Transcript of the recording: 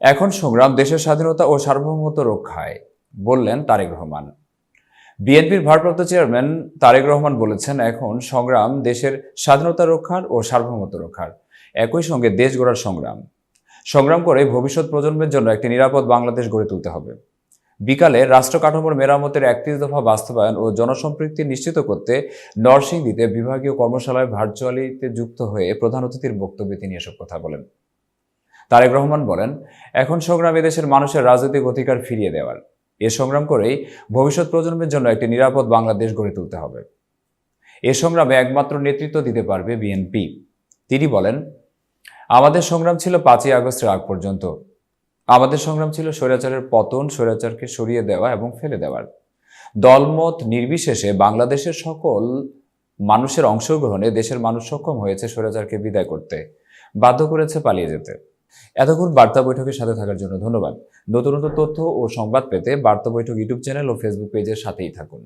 এখন সংগ্রাম দেশের স্বাধীনতা ও সার্বভৌমত্ব রক্ষায়, বললেন তারেক রহমান। বিএনপির ভারপ্রাপ্ত চেয়ারম্যান তারেক রহমান বলেছেন, এখন সংগ্রাম দেশের স্বাধীনতা রক্ষার ও সার্বভৌমত্ব রক্ষার, একই সঙ্গে দেশ গড়ার সংগ্রাম। সংগ্রাম করে ভবিষ্যৎ প্রজন্মের জন্য একটি নিরাপদ বাংলাদেশ গড়ে তুলতে হবে। বিকালে রাষ্ট্র কাঠামোর মেরামতের ৩১ দফা বাস্তবায়ন ও জনসম্পৃক্তি নিশ্চিত করতে নরসিংদীতে বিভাগীয় কর্মশালায় ভার্চুয়ালিতে যুক্ত হয়ে প্রধান অতিথির বক্তব্যে তিনি এসব কথা বলেন। তারেক রহমান বলেন, এখন সংগ্রাম এদেশের মানুষের রাজনৈতিক অধিকার ফিরিয়ে দেওয়ার। এ সংগ্রাম করেই ভবিষ্যৎ প্রজন্মের জন্য একটি নিরাপদ বাংলাদেশ গড়ে তুলতে হবে। এ সংগ্রামে একমাত্র নেতৃত্ব দিতে পারবে বিএনপি। তিনি বলেন, আমাদের সংগ্রাম ছিল ৫ই আগস্টের আগ পর্যন্ত। আমাদের সংগ্রাম ছিল স্বৈরাচারের পতন, স্বৈরাচারকে সরিয়ে দেওয়া এবং ফেলে দেওয়ার। দলমত নির্বিশেষে বাংলাদেশের সকল মানুষের অংশগ্রহণে দেশের মানুষ সক্ষম হয়েছে স্বৈরাচারকে বিদায় করতে, বাধ্য করেছে পালিয়ে যেতে। এতক্ষণ বার্তা বৈঠকের সাথে থাকার জন্য ধন্যবাদ। নতুন নতুন তথ্য ও সংবাদ পেতে বার্তা বৈঠক ইউটিউব চ্যানেল ও ফেসবুক পেজের সাথেই থাকুন।